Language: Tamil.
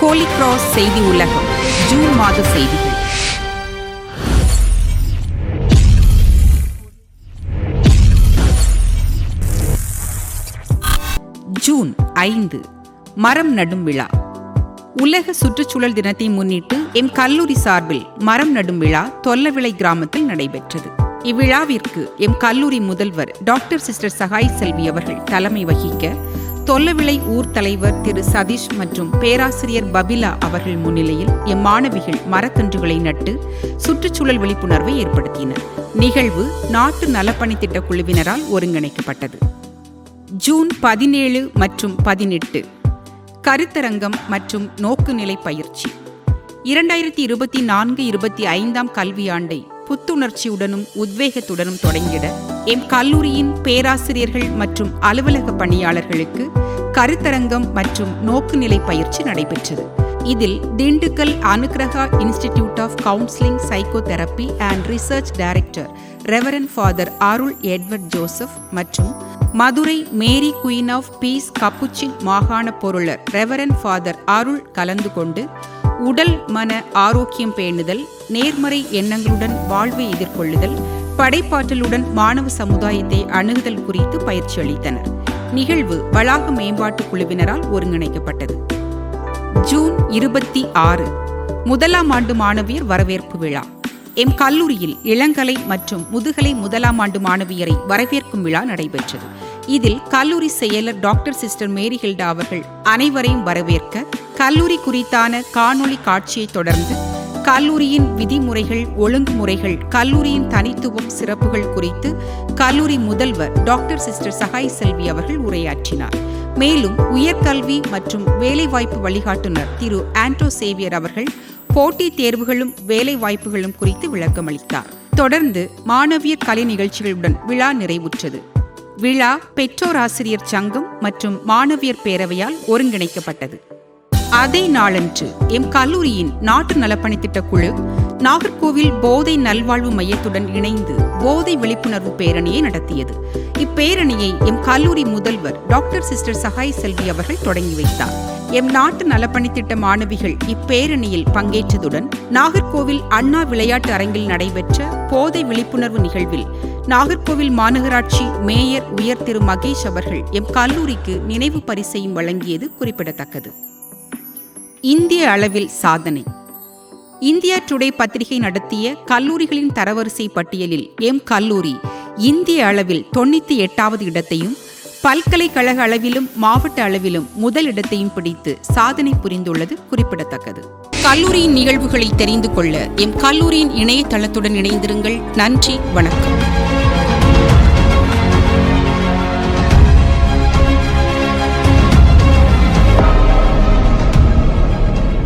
ஹோலி கிராஸ் செய்தி உலகம் ஜூன் மாத செய்திகள். ஜூன் 5 மரம் நடும் விழா. உலக சுற்றுச்சூழல் தினத்தை முன்னிட்டு எம் கல்லூரி சார்பில் மரம் நடும் விழா தொல்லவிளை கிராமத்தில் நடைபெற்றது. இவ்விழாவிற்கு எம் கல்லூரி முதல்வர் டாக்டர் சிஸ்டர் சகாய் செல்வி அவர்கள் தலைமை வகிக்க, தொல்லவிளை ஊர் தலைவர் திரு சதீஷ் மற்றும் பேராசிரியர் பபிலா அவர்கள் முன்னிலையில் எம் மாணவிகள் மரக்கன்றுகளை நட்டு சுற்றுச்சூழல் விழிப்புணர்வை ஏற்படுத்தினர். நிகழ்வு நாட்டு நலப்பணி திட்ட குழுவினரால் ஒருங்கிணைக்கப்பட்டது. ஜூன் 17 மற்றும் 18 கருத்தரங்கம் மற்றும் நோக்குநிலை பயிற்சி. 2024-25 கல்வியாண்டை புத்துணர்ச்சியுடனும் உத்வேகத்துடனும் தொடங்கிட எம் கல்லூரியின் பேராசிரியர்கள் மற்றும் அலுவலக பணியாளர்களுக்கு கருத்தரங்கம் மற்றும் நோக்குநிலை பயிற்சி நடைபெற்றது. இதில் Dindigul Anugraha institute of counselling psychotherapy and research director reverend father Arul Edward Joseph மற்றும் Madurai Mary Queen of Peace Capuchin மாகாண பொருளர் ரெவரண்ட் ஃபாதர் அருள் கலந்து கொண்டு உடல் மன ஆரோக்கியம் பேணுதல், நேர்மறை எண்ணங்களுடன் வாழ்வை எதிர்கொள்ளுதல், படைப்பாற்றலுடன் மாணவ சமுதாயத்தை அணுகுதல் குறித்து பயிற்சி அளித்தனர். நிகழ்வு வளாக மேம்பாட்டு குழுவினரால் ஒருங்கிணைக்கப்பட்டது. ஜூன் 26 முதலாம் ஆண்டு மாணவியர் வரவேற்பு விழா. எம் கல்லூரியில் இளங்கலை மற்றும் முதுகலை முதலாம் ஆண்டு மாணவியரை வரவேற்கும் விழா நடைபெற்றது. இதில் கல்லூரி செயலர் டாக்டர் சிஸ்டர் மேரி ஹில்டா அவர்கள் அனைவரையும் வரவேற்க, கல்லூரி குறித்தான காணொளி காட்சியை தொடர்ந்து கல்லூரியின் விதிமுறைகள், ஒழுங்குமுறைகள், கல்லூரியின் தனித்துவம், சிறப்புகள் குறித்து கல்லூரி முதல்வர் டாக்டர் சிஸ்டர் சகாய் செல்வி அவர்கள் உரையாற்றினார். மேலும் உயர்கல்வி மற்றும் வேலைவாய்ப்பு வழிகாட்டுனர் திரு ஆண்டோ சேவியர் அவர்கள் போட்டித் தேர்வுகளும் வேலை வாய்ப்புகளும் குறித்து விளக்கமளித்தார். தொடர்ந்து மாணவியர் கலை நிகழ்ச்சிகளுடன் விழா நிறைவுற்றது. விழா பெற்றோர் ஆசிரியர் சங்கம் மற்றும் மாணவியர் பேரவையால் ஒருங்கிணைக்கப்பட்டது. அதே நாளன்று எம் கல்லூரியின் நாட்டு நலப்பணி திட்ட குழு நாகர்கோவில் போதை நல்வாழ்வு மையத்துடன் இணைந்து போதை விழிப்புணர்வு பேரணியை நடத்தியது. இப்பேரணியை எம் கல்லூரி முதல்வர் டாக்டர் சிஸ்டர் சகாய் செல்வி அவர்கள் தொடங்கி வைத்தார். எம் நாட்டு நலப்பணி திட்ட மாணவிகள் இப்பேரணியில் பங்கேற்றதுடன் நாகர்கோவில் அண்ணா விளையாட்டு அரங்கில் நடைபெற்ற போதை விழிப்புணர்வு நிகழ்வில் நாகர்கோவில் மாநகராட்சி மேயர் உயர் திரு மகேஷ் அவர்கள் எம் கல்லூரிக்கு நினைவு பரிசையும் வழங்கியது குறிப்பிடத்தக்கது. இந்திய அளவில் சாதனை. இந்தியா டுடே பத்திரிகை நடத்திய கல்லூரிகளின் தரவரிசை பட்டியலில் எம் கல்லூரி இந்திய அளவில் 98வது இடத்தையும், பல்கலைக்கழக அளவிலும் மாவட்ட அளவிலும் முதல் இடத்தையும் பிடித்து சாதனை புரிந்துள்ளது குறிப்பிடத்தக்கது. கல்லூரியின் நிகழ்வுகளை தெரிந்து கொள்ள எம் கல்லூரியின் இணையதளத்துடன் இணைந்திருங்கள். நன்றி, வணக்கம்.